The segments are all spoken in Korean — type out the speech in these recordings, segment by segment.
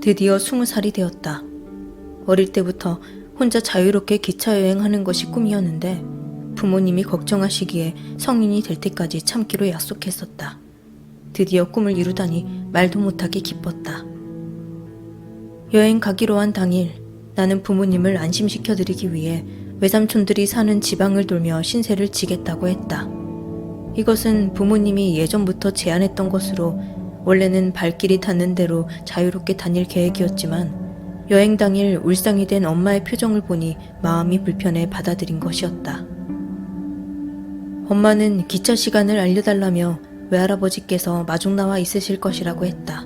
드디어 20살이 되었다. 어릴 때부터 혼자 자유롭게 기차 여행하는 것이 꿈이었는데 부모님이 걱정하시기에 성인이 될 때까지 참기로 약속했었다. 드디어 꿈을 이루다니 말도 못하게 기뻤다. 여행 가기로 한 당일 나는 부모님을 안심시켜드리기 위해 외삼촌들이 사는 지방을 돌며 신세를 지겠다고 했다. 이것은 부모님이 예전부터 제안했던 것으로 원래는 발길이 닿는 대로 자유롭게 다닐 계획이었지만 여행 당일 울상이 된 엄마의 표정을 보니 마음이 불편해 받아들인 것이었다. 엄마는 기차 시간을 알려달라며 외할아버지께서 마중 나와 있으실 것이라고 했다.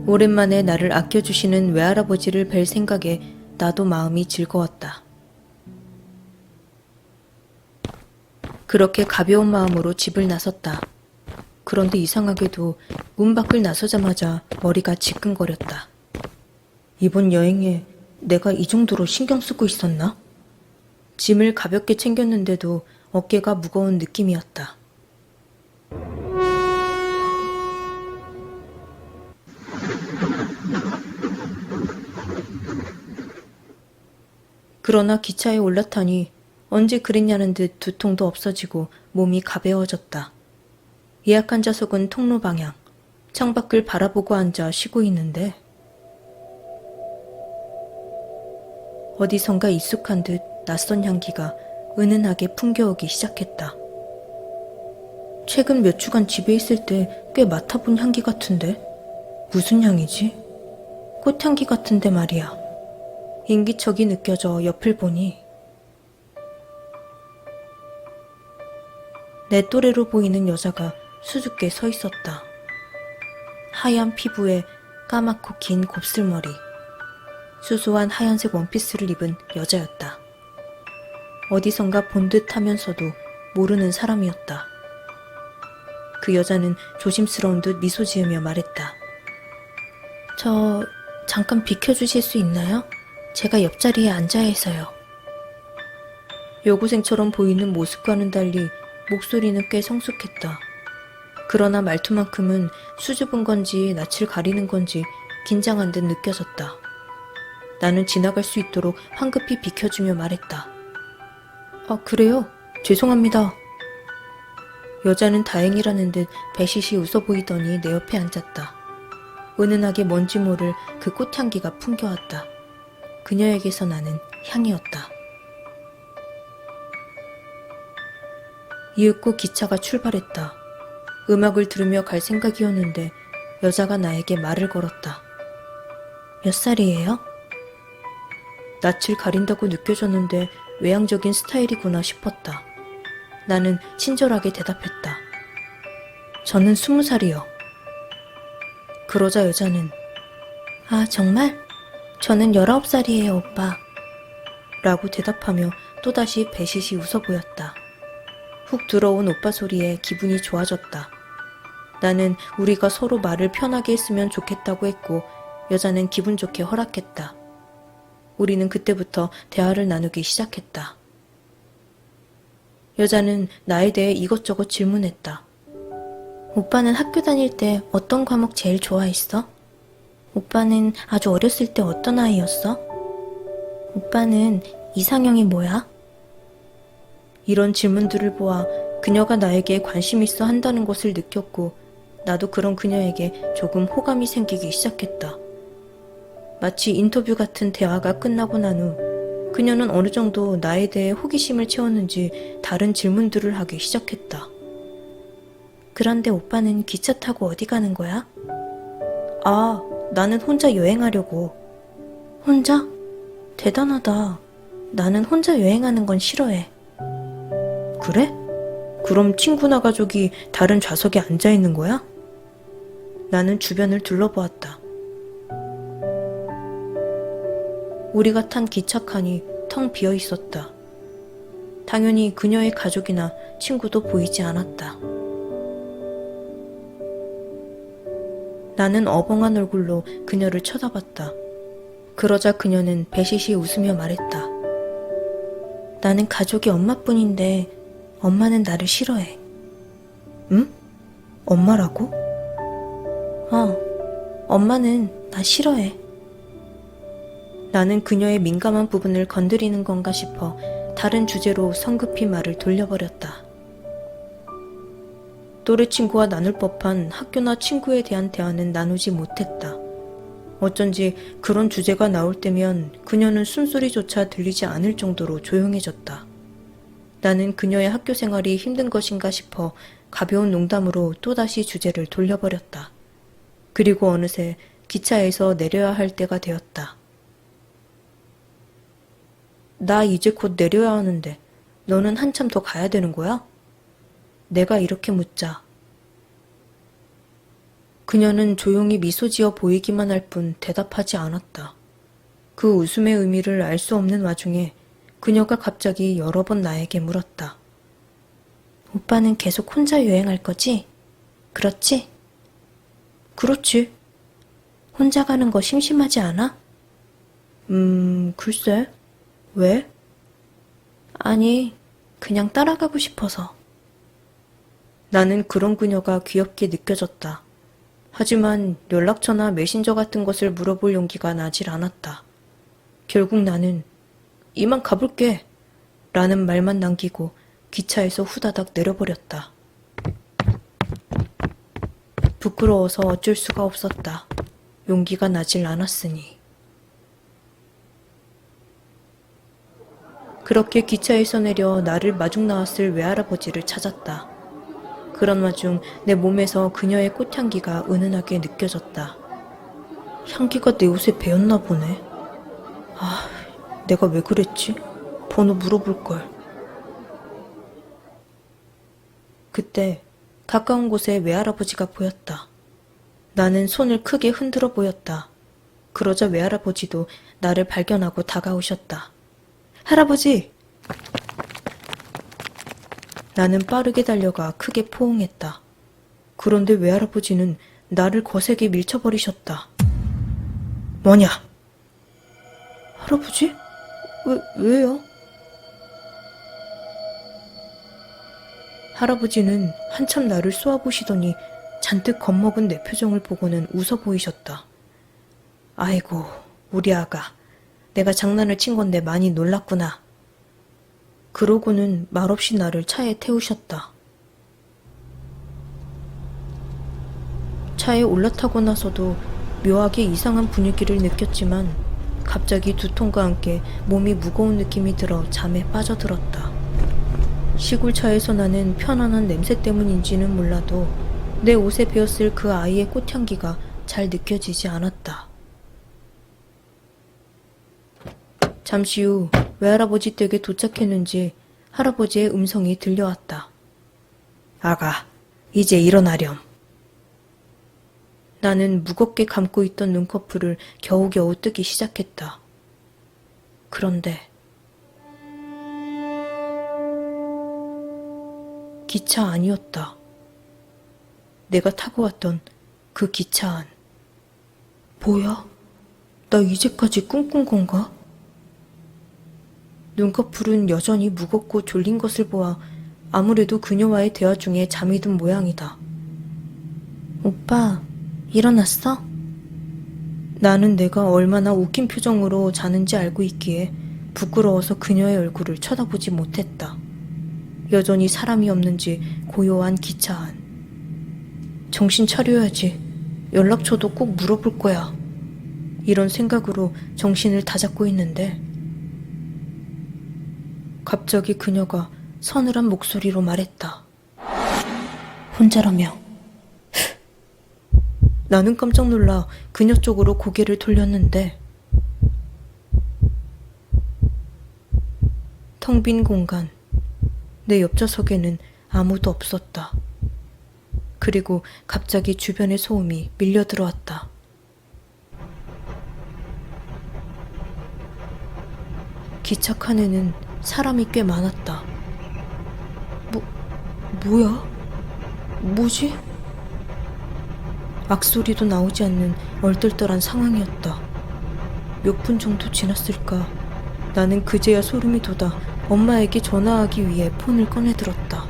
오랜만에 나를 아껴주시는 외할아버지를 뵐 생각에 나도 마음이 즐거웠다. 그렇게 가벼운 마음으로 집을 나섰다. 그런데 이상하게도 문 밖을 나서자마자 머리가 지끈거렸다. 이번 여행에 내가 이 정도로 신경 쓰고 있었나? 짐을 가볍게 챙겼는데도 어깨가 무거운 느낌이었다. 그러나 기차에 올라타니 언제 그랬냐는 듯 두통도 없어지고 몸이 가벼워졌다. 예약한 좌석은 통로 방향. 창밖을 바라보고 앉아 쉬고 있는데 어디선가 익숙한 듯 낯선 향기가 은은하게 풍겨오기 시작했다. 최근 몇 주간 집에 있을 때 꽤 맡아본 향기 같은데 무슨 향이지? 꽃향기 같은데 말이야. 인기척이 느껴져 옆을 보니 내 또래로 보이는 여자가 수줍게 서 있었다. 하얀 피부에 까맣고 긴 곱슬머리, 수수한 하얀색 원피스를 입은 여자였다. 어디선가 본 듯 하면서도 모르는 사람이었다. 그 여자는 조심스러운 듯 미소 지으며 말했다. 저 잠깐 비켜주실 수 있나요? 제가 옆자리에 앉아야 해서요. 여고생처럼 보이는 모습과는 달리 목소리는 꽤 성숙했다. 그러나 말투만큼은 수줍은 건지 낯을 가리는 건지 긴장한 듯 느껴졌다. 나는 지나갈 수 있도록 황급히 비켜주며 말했다. 아, 그래요? 죄송합니다. 여자는 다행이라는 듯 배시시 웃어 보이더니 내 옆에 앉았다. 은은하게 뭔지 모를 그 꽃향기가 풍겨왔다. 그녀에게서 나는 향이었다. 이윽고 기차가 출발했다. 음악을 들으며 갈 생각이었는데 여자가 나에게 말을 걸었다. 몇 살이에요? 낯을 가린다고 느껴졌는데 외향적인 스타일이구나 싶었다. 나는 친절하게 대답했다. 저는 20살이요. 그러자 여자는 아, 정말? 저는 19살이에요, 오빠. 라고 대답하며 또다시 배시시 웃어 보였다. 훅 들어온 오빠 소리에 기분이 좋아졌다. 나는 우리가 서로 말을 편하게 했으면 좋겠다고 했고 여자는 기분 좋게 허락했다. 우리는 그때부터 대화를 나누기 시작했다. 여자는 나에 대해 이것저것 질문했다. 오빠는 학교 다닐 때 어떤 과목 제일 좋아했어? 오빠는 아주 어렸을 때 어떤 아이였어? 오빠는 이상형이 뭐야? 이런 질문들을 보아 그녀가 나에게 관심 있어 한다는 것을 느꼈고 나도 그런 그녀에게 조금 호감이 생기기 시작했다. 마치 인터뷰 같은 대화가 끝나고 난 후 그녀는 어느 정도 나에 대해 호기심을 채웠는지 다른 질문들을 하기 시작했다. 그런데 오빠는 기차 타고 어디 가는 거야? 아, 나는 혼자 여행하려고. 혼자? 대단하다. 나는 혼자 여행하는 건 싫어해. 그래? 그럼 친구나 가족이 다른 좌석에 앉아 있는 거야? 나는 주변을 둘러보았다. 우리가 탄 기차칸이 텅 비어 있었다. 당연히 그녀의 가족이나 친구도 보이지 않았다. 나는 어벙한 얼굴로 그녀를 쳐다봤다. 그러자 그녀는 배시시 웃으며 말했다. 나는 가족이 엄마뿐인데 엄마는 나를 싫어해. 응? 엄마라고? 엄마는 나 싫어해. 나는 그녀의 민감한 부분을 건드리는 건가 싶어 다른 주제로 성급히 말을 돌려버렸다. 또래 친구와 나눌 법한 학교나 친구에 대한 대화는 나누지 못했다. 어쩐지 그런 주제가 나올 때면 그녀는 숨소리조차 들리지 않을 정도로 조용해졌다. 나는 그녀의 학교 생활이 힘든 것인가 싶어 가벼운 농담으로 또다시 주제를 돌려버렸다. 그리고 어느새 기차에서 내려야 할 때가 되었다. 나 이제 곧 내려야 하는데 너는 한참 더 가야 되는 거야? 내가 이렇게 묻자. 그녀는 조용히 미소 지어 보이기만 할 뿐 대답하지 않았다. 그 웃음의 의미를 알 수 없는 와중에 그녀가 갑자기 여러 번 나에게 물었다. 오빠는 계속 혼자 여행할 거지? 그렇지? 그렇지. 혼자 가는 거 심심하지 않아? 글쎄. 왜? 아니, 그냥 따라가고 싶어서. 나는 그런 그녀가 귀엽게 느껴졌다. 하지만 연락처나 메신저 같은 것을 물어볼 용기가 나질 않았다. 결국 나는 이만 가볼게 라는 말만 남기고 기차에서 후다닥 내려버렸다. 부끄러워서 어쩔 수가 없었다. 용기가 나질 않았으니. 그렇게 기차에서 내려 나를 마중 나왔을 외할아버지를 찾았다. 그런 와중 내 몸에서 그녀의 꽃향기가 은은하게 느껴졌다. 향기가 내 옷에 배었나 보네. 아, 내가 왜 그랬지? 번호 물어볼걸. 그때 가까운 곳에 외할아버지가 보였다. 나는 손을 크게 흔들어 보였다. 그러자 외할아버지도 나를 발견하고 다가오셨다. 할아버지! 나는 빠르게 달려가 크게 포옹했다. 그런데 외할아버지는 나를 거세게 밀쳐버리셨다. 뭐냐? 할아버지? 왜요? 할아버지는 한참 나를 쏘아보시더니 잔뜩 겁먹은 내 표정을 보고는 웃어 보이셨다. 아이고, 우리 아가. 내가 장난을 친 건데 많이 놀랐구나. 그러고는 말없이 나를 차에 태우셨다. 차에 올라타고 나서도 묘하게 이상한 분위기를 느꼈지만 갑자기 두통과 함께 몸이 무거운 느낌이 들어 잠에 빠져들었다. 시골차에서 나는 편안한 냄새 때문인지는 몰라도 내 옷에 배었을 그 아이의 꽃향기가 잘 느껴지지 않았다. 잠시 후 외할아버지 댁에 도착했는지 할아버지의 음성이 들려왔다. 아가, 이제 일어나렴. 나는 무겁게 감고 있던 눈꺼풀을 겨우겨우 뜨기 시작했다. 그런데 기차 안이었다. 내가 타고 왔던 그 기차 안. 뭐야? 나 이제까지 꿈꾼 건가? 눈꺼풀은 여전히 무겁고 졸린 것을 보아 아무래도 그녀와의 대화 중에 잠이 든 모양이다. 오빠, 일어났어? 나는 내가 얼마나 웃긴 표정으로 자는지 알고 있기에 부끄러워서 그녀의 얼굴을 쳐다보지 못했다. 여전히 사람이 없는지 고요한 기차 안. 정신 차려야지. 연락처도 꼭 물어볼 거야. 이런 생각으로 정신을 다잡고 있는데 갑자기 그녀가 서늘한 목소리로 말했다. 혼자라며. 나는 깜짝 놀라 그녀 쪽으로 고개를 돌렸는데 텅 빈 공간, 내 옆좌석에는 아무도 없었다. 그리고 갑자기 주변의 소음이 밀려들어왔다. 기차 칸에는 사람이 꽤 많았다. 뭐야? 뭐지? 악소리도 나오지 않는 얼떨떨한 상황이었다. 몇 분 정도 지났을까? 나는 그제야 소름이 돋아 엄마에게 전화하기 위해 폰을 꺼내들었다.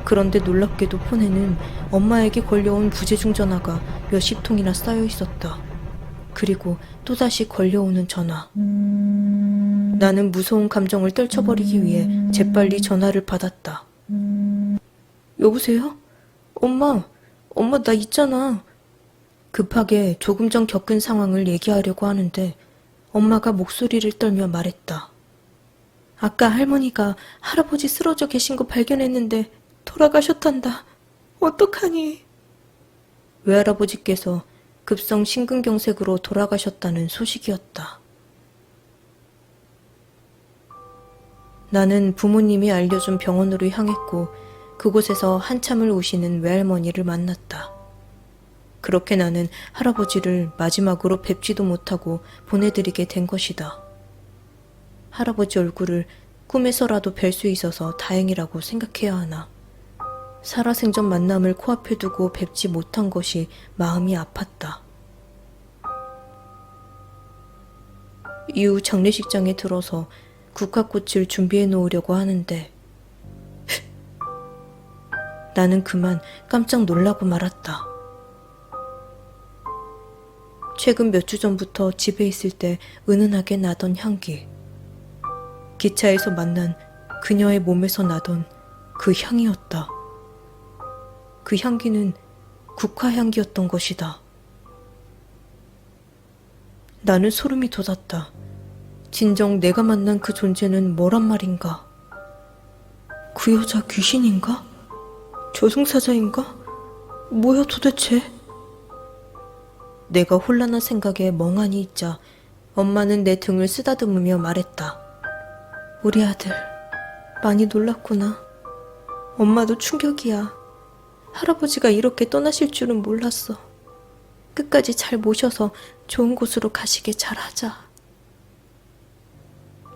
그런데 놀랍게도 폰에는 엄마에게 걸려온 부재중 전화가 몇십 통이나 쌓여 있었다. 그리고 또다시 걸려오는 전화. 나는 무서운 감정을 떨쳐버리기 위해 재빨리 전화를 받았다. 여보세요? 엄마, 나 있잖아. 급하게 조금 전 겪은 상황을 얘기하려고 하는데 엄마가 목소리를 떨며 말했다. 아까 할머니가 할아버지 쓰러져 계신 거 발견했는데 돌아가셨단다. 어떡하니? 외할아버지께서 급성 심근경색으로 돌아가셨다는 소식이었다. 나는 부모님이 알려준 병원으로 향했고 그곳에서 한참을 우시는 외할머니를 만났다. 그렇게 나는 할아버지를 마지막으로 뵙지도 못하고 보내드리게 된 것이다. 할아버지 얼굴을 꿈에서라도 뵐 수 있어서 다행이라고 생각해야 하나. 살아생전 만남을 코앞에 두고 뵙지 못한 것이 마음이 아팠다. 이후 장례식장에 들어서 국화꽃을 준비해 놓으려고 하는데 나는 그만 깜짝 놀라고 말았다. 최근 몇 주 전부터 집에 있을 때 은은하게 나던 향기. 기차에서 만난 그녀의 몸에서 나던 그 향이었다. 그 향기는 국화향기였던 것이다. 나는 소름이 돋았다. 진정 내가 만난 그 존재는 뭐란 말인가? 그 여자 귀신인가? 저승사자인가? 뭐야 도대체? 내가 혼란한 생각에 멍하니 있자 엄마는 내 등을 쓰다듬으며 말했다. 우리 아들 많이 놀랐구나. 엄마도 충격이야. 할아버지가 이렇게 떠나실 줄은 몰랐어. 끝까지 잘 모셔서 좋은 곳으로 가시게 잘하자.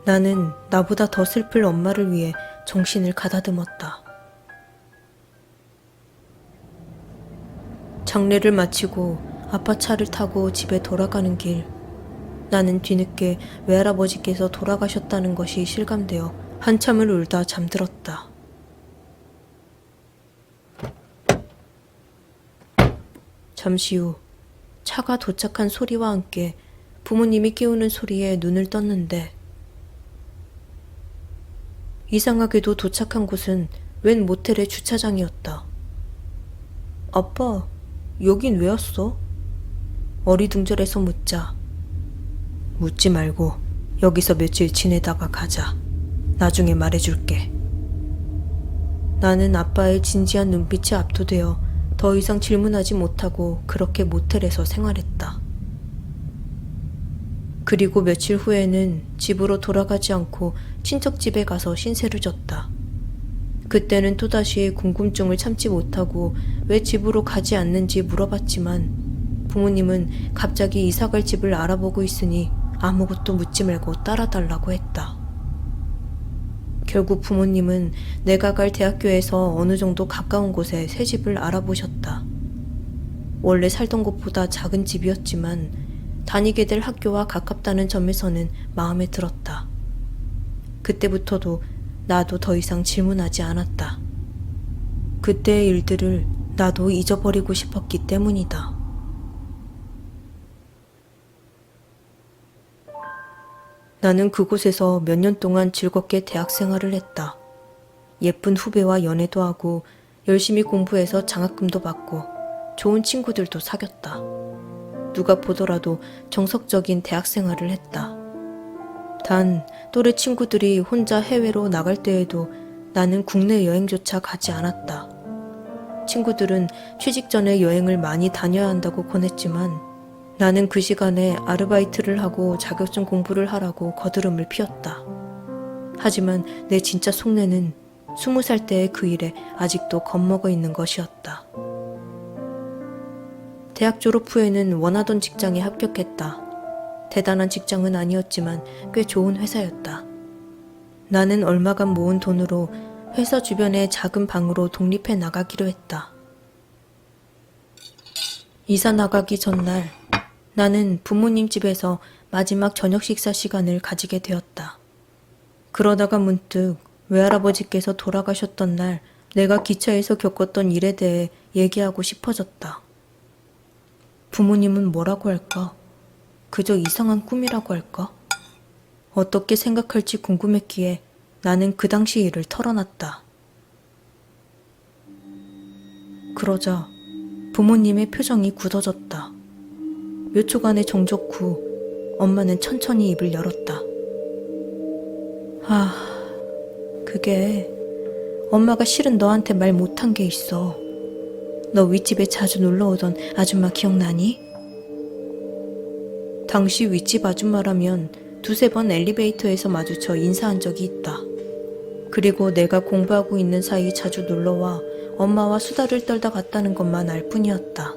나는 나보다 더 슬플 엄마를 위해 정신을 가다듬었다. 장례를 마치고 아빠 차를 타고 집에 돌아가는 길, 나는 뒤늦게 외할아버지께서 돌아가셨다는 것이 실감되어 한참을 울다 잠들었다. 잠시 후 차가 도착한 소리와 함께 부모님이 깨우는 소리에 눈을 떴는데 이상하게도 도착한 곳은 웬 모텔의 주차장이었다. 아빠, 여긴 왜 왔어? 어리둥절해서 묻자. 묻지 말고 여기서 며칠 지내다가 가자. 나중에 말해줄게. 나는 아빠의 진지한 눈빛에 압도되어 더 이상 질문하지 못하고 그렇게 모텔에서 생활했다. 그리고 며칠 후에는 집으로 돌아가지 않고 친척 집에 가서 신세를 졌다. 그때는 또다시 궁금증을 참지 못하고 왜 집으로 가지 않는지 물어봤지만 부모님은 갑자기 이사갈 집을 알아보고 있으니 아무것도 묻지 말고 따라달라고 했다. 결국 부모님은 내가 갈 대학교에서 어느 정도 가까운 곳에 새 집을 알아보셨다. 원래 살던 곳보다 작은 집이었지만 다니게 될 학교와 가깝다는 점에서는 마음에 들었다. 그때부터도 나도 더 이상 질문하지 않았다. 그때의 일들을 나도 잊어버리고 싶었기 때문이다. 나는 그곳에서 몇 년 동안 즐겁게 대학 생활을 했다. 예쁜 후배와 연애도 하고 열심히 공부해서 장학금도 받고 좋은 친구들도 사귀었다. 누가 보더라도 정석적인 대학 생활을 했다. 단 또래 친구들이 혼자 해외로 나갈 때에도 나는 국내 여행조차 가지 않았다. 친구들은 취직 전에 여행을 많이 다녀야 한다고 권했지만 나는 그 시간에 아르바이트를 하고 자격증 공부를 하라고 거드름을 피웠다. 하지만 내 진짜 속내는 20살 때의 그 일에 아직도 겁먹어 있는 것이었다. 대학 졸업 후에는 원하던 직장에 합격했다. 대단한 직장은 아니었지만 꽤 좋은 회사였다. 나는 얼마간 모은 돈으로 회사 주변의 작은 방으로 독립해 나가기로 했다. 이사 나가기 전날 나는 부모님 집에서 마지막 저녁 식사 시간을 가지게 되었다. 그러다가 문득 외할아버지께서 돌아가셨던 날 내가 기차에서 겪었던 일에 대해 얘기하고 싶어졌다. 부모님은 뭐라고 할까? 그저 이상한 꿈이라고 할까? 어떻게 생각할지 궁금했기에 나는 그 당시 일을 털어놨다. 그러자 부모님의 표정이 굳어졌다. 몇 초간의 정적 후 엄마는 천천히 입을 열었다. 그게 엄마가 실은 너한테 말 못한 게 있어. 너 윗집에 자주 놀러오던 아줌마 기억나니? 당시 윗집 아줌마라면 두세 번 엘리베이터에서 마주쳐 인사한 적이 있다. 그리고 내가 공부하고 있는 사이 자주 놀러와 엄마와 수다를 떨다 갔다는 것만 알 뿐이었다.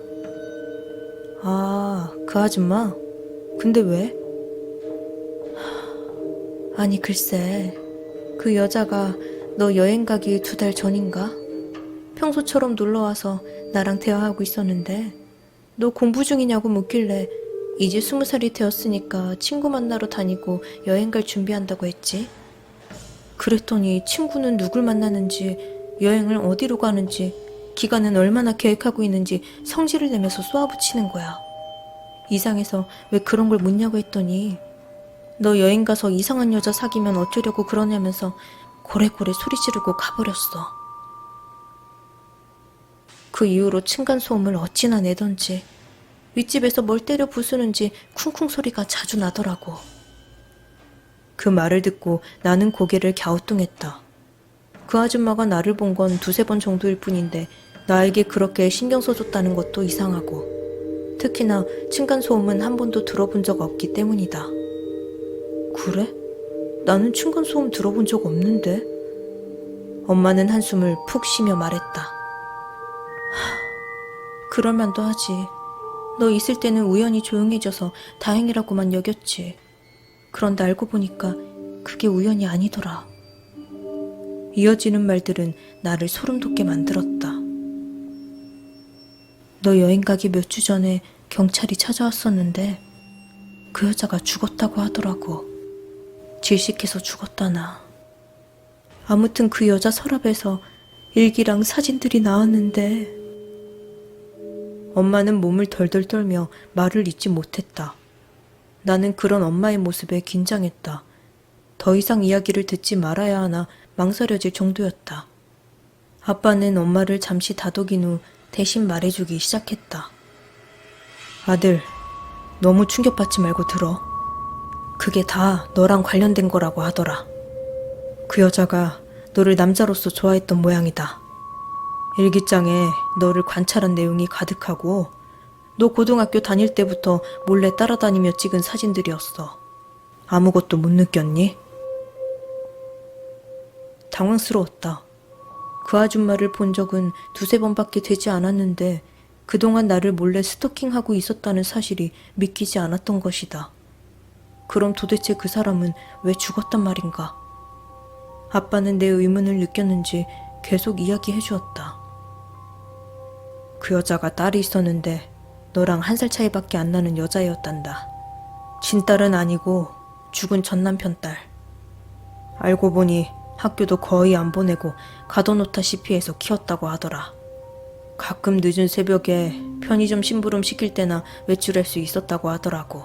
그 아줌마? 근데 왜? 아니 글쎄, 그 여자가 너 여행 가기 2달 전인가? 평소처럼 놀러와서 나랑 대화하고 있었는데 너 공부 중이냐고 묻길래 이제 20살이 되었으니까 친구 만나러 다니고 여행 갈 준비한다고 했지. 그랬더니 친구는 누굴 만나는지, 여행을 어디로 가는지, 기간은 얼마나 계획하고 있는지 성질을 내면서 쏘아붙이는 거야. 이상해서 왜 그런 걸 묻냐고 했더니 너 여행 가서 이상한 여자 사귀면 어쩌려고 그러냐면서 고래고래 소리 지르고 가버렸어. 그 이후로 층간소음을 어찌나 내던지 윗집에서 뭘 때려 부수는지 쿵쿵 소리가 자주 나더라고. 그 말을 듣고 나는 고개를 갸우뚱했다. 그 아줌마가 나를 본 건 2-3번 정도일 뿐인데 나에게 그렇게 신경 써줬다는 것도 이상하고, 특히나 층간소음은 한 번도 들어본 적 없기 때문이다. 그래? 나는 층간소음 들어본 적 없는데? 엄마는 한숨을 푹 쉬며 말했다. 그럴 만도 하지. 너 있을 때는 우연히 조용해져서 다행이라고만 여겼지. 그런데 알고 보니까 그게 우연이 아니더라. 이어지는 말들은 나를 소름 돋게 만들었다. 너 여행 가기 몇 주 전에 경찰이 찾아왔었는데 그 여자가 죽었다고 하더라고. 질식해서 죽었다나. 아무튼 그 여자 서랍에서 일기랑 사진들이 나왔는데. 엄마는 몸을 덜덜 떨며 말을 잇지 못했다. 나는 그런 엄마의 모습에 긴장했다. 더 이상 이야기를 듣지 말아야 하나 망설여질 정도였다. 아빠는 엄마를 잠시 다독인 후 대신 말해주기 시작했다. 아들, 너무 충격받지 말고 들어. 그게 다 너랑 관련된 거라고 하더라. 그 여자가 너를 남자로서 좋아했던 모양이다. 일기장에 너를 관찰한 내용이 가득하고 너 고등학교 다닐 때부터 몰래 따라다니며 찍은 사진들이었어. 아무것도 못 느꼈니? 당황스러웠다. 그 아줌마를 본 적은 2-3번밖에 되지 않았는데 그동안 나를 몰래 스토킹하고 있었다는 사실이 믿기지 않았던 것이다. 그럼 도대체 그 사람은 왜 죽었단 말인가? 아빠는 내 의문을 느꼈는지 계속 이야기해 주었다. 그 여자가 딸이 있었는데 너랑 1살 차이밖에 안 나는 여자애였단다. 친딸은 아니고 죽은 전남편 딸. 알고 보니 학교도 거의 안 보내고 가둬놓다시피 해서 키웠다고 하더라. 가끔 늦은 새벽에 편의점 심부름 시킬 때나 외출할 수 있었다고 하더라고.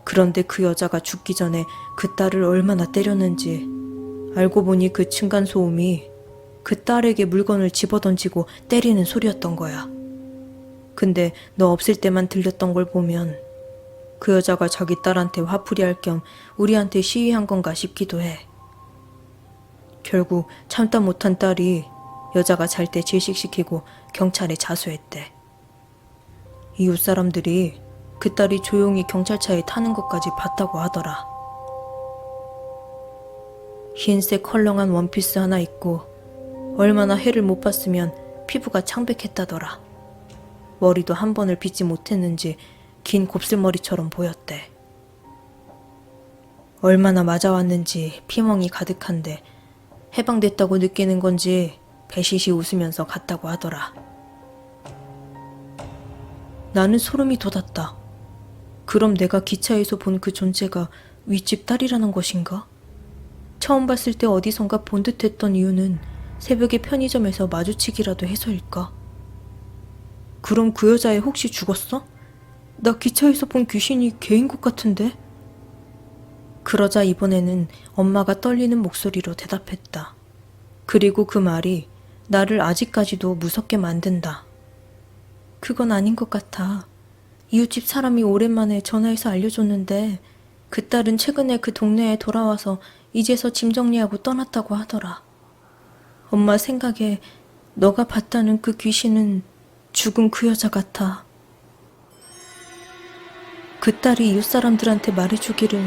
그런데 그 여자가 죽기 전에 그 딸을 얼마나 때렸는지 알고 보니 그 층간소음이 그 딸에게 물건을 집어던지고 때리는 소리였던 거야. 근데 너 없을 때만 들렸던 걸 보면 그 여자가 자기 딸한테 화풀이할 겸 우리한테 시위한 건가 싶기도 해. 결국 참다 못한 딸이 여자가 잘 때 질식시키고 경찰에 자수했대. 이웃 사람들이 그 딸이 조용히 경찰차에 타는 것까지 봤다고 하더라. 흰색 헐렁한 원피스 하나 입고 얼마나 해를 못 봤으면 피부가 창백했다더라. 머리도 한 번을 빗지 못했는지 긴 곱슬머리처럼 보였대. 얼마나 맞아왔는지 피멍이 가득한데 해방됐다고 느끼는 건지 배시시 웃으면서 갔다고 하더라. 나는 소름이 돋았다. 그럼 내가 기차에서 본 그 존재가 윗집 딸이라는 것인가? 처음 봤을 때 어디선가 본 듯했던 이유는 새벽에 편의점에서 마주치기라도 해서일까? 그럼 그 여자애 혹시 죽었어? 나 기차에서 본 귀신이 걔인 것 같은데? 그러자 이번에는 엄마가 떨리는 목소리로 대답했다. 그리고 그 말이 나를 아직까지도 무섭게 만든다. 그건 아닌 것 같아. 이웃집 사람이 오랜만에 전화해서 알려줬는데 그 딸은 최근에 그 동네에 돌아와서 이제서 짐 정리하고 떠났다고 하더라. 엄마 생각에 너가 봤다는 그 귀신은 죽은 그 여자 같아. 그 딸이 이웃 사람들한테 말해주기를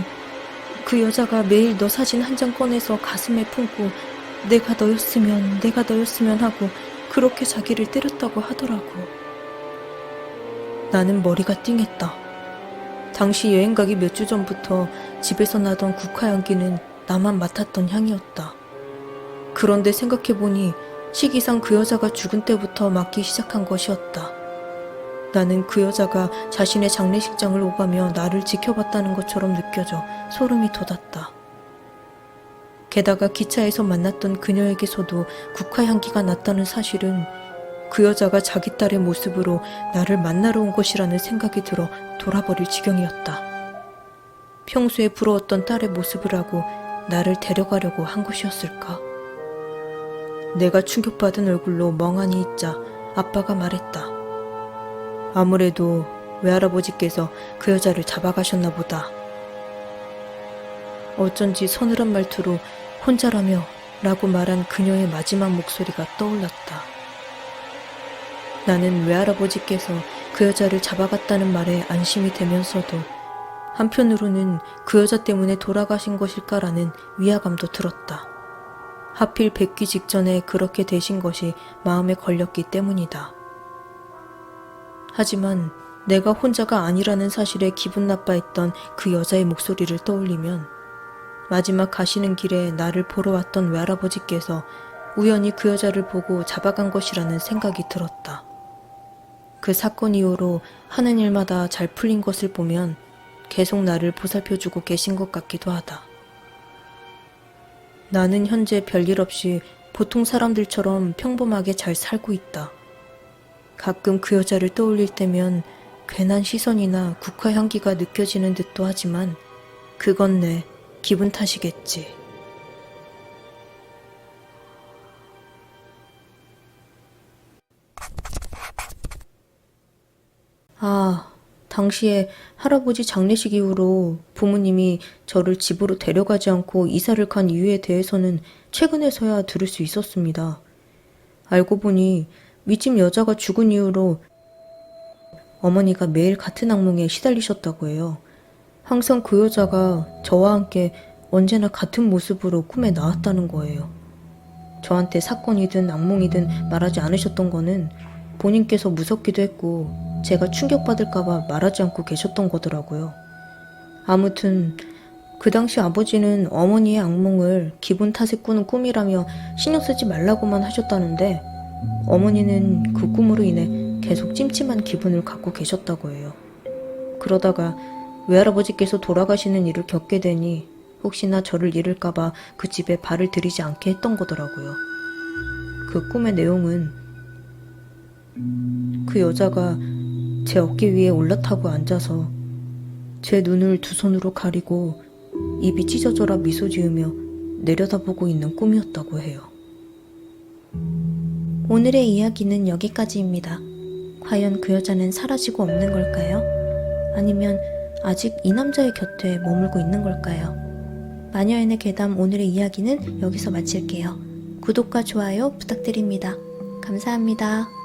그 여자가 매일 너 사진 한 장 꺼내서 가슴에 품고 내가 너였으면 하고 그렇게 자기를 때렸다고 하더라고. 나는 머리가 띵했다. 당시 여행 가기 몇 주 전부터 집에서 나던 국화 향기는 나만 맡았던 향이었다. 그런데 생각해보니 시기상 그 여자가 죽은 때부터 맡기 시작한 것이었다. 나는 그 여자가 자신의 장례식장을 오가며 나를 지켜봤다는 것처럼 느껴져 소름이 돋았다. 게다가 기차에서 만났던 그녀에게서도 국화 향기가 났다는 사실은 그 여자가 자기 딸의 모습으로 나를 만나러 온 것이라는 생각이 들어 돌아버릴 지경이었다. 평소에 부러웠던 딸의 모습을 하고 나를 데려가려고 한 것이었을까? 내가 충격받은 얼굴로 멍하니 있자 아빠가 말했다. 아무래도 외할아버지께서 그 여자를 잡아가셨나 보다. 어쩐지 서늘한 말투로 혼자라며 라고 말한 그녀의 마지막 목소리가 떠올랐다. 나는 외할아버지께서 그 여자를 잡아갔다는 말에 안심이 되면서도 한편으로는 그 여자 때문에 돌아가신 것일까라는 위화감도 들었다. 하필 뵙기 직전에 그렇게 되신 것이 마음에 걸렸기 때문이다. 하지만 내가 혼자가 아니라는 사실에 기분 나빠했던 그 여자의 목소리를 떠올리면 마지막 가시는 길에 나를 보러 왔던 외할아버지께서 우연히 그 여자를 보고 잡아간 것이라는 생각이 들었다. 그 사건 이후로 하는 일마다 잘 풀린 것을 보면 계속 나를 보살펴주고 계신 것 같기도 하다. 나는 현재 별일 없이 보통 사람들처럼 평범하게 잘 살고 있다. 가끔 그 여자를 떠올릴 때면 괜한 시선이나 국화 향기가 느껴지는 듯도 하지만 그건 내 기분 탓이겠지. 당시에 할아버지 장례식 이후로 부모님이 저를 집으로 데려가지 않고 이사를 간 이유에 대해서는 최근에서야 들을 수 있었습니다. 알고 보니 윗집 여자가 죽은 이후로 어머니가 매일 같은 악몽에 시달리셨다고 해요. 항상 그 여자가 저와 함께 언제나 같은 모습으로 꿈에 나왔다는 거예요. 저한테 사건이든 악몽이든 말하지 않으셨던 거는 본인께서 무섭기도 했고 제가 충격받을까봐 말하지 않고 계셨던 거더라고요. 아무튼 그 당시 아버지는 어머니의 악몽을 기분 탓에 꾸는 꿈이라며 신경 쓰지 말라고만 하셨다는데 어머니는 그 꿈으로 인해 계속 찜찜한 기분을 갖고 계셨다고 해요. 그러다가 외할아버지께서 돌아가시는 일을 겪게 되니 혹시나 저를 잃을까봐 그 집에 발을 들이지 않게 했던 거더라고요. 그 꿈의 내용은 그 여자가 제 어깨 위에 올라타고 앉아서 제 눈을 두 손으로 가리고 입이 찢어져라 미소 지으며 내려다보고 있는 꿈이었다고 해요. 오늘의 이야기는 여기까지입니다. 과연 그 여자는 사라지고 없는 걸까요? 아니면 아직 이 남자의 곁에 머물고 있는 걸까요? 마녀연의 괴담 오늘의 이야기는 여기서 마칠게요. 구독과 좋아요 부탁드립니다. 감사합니다.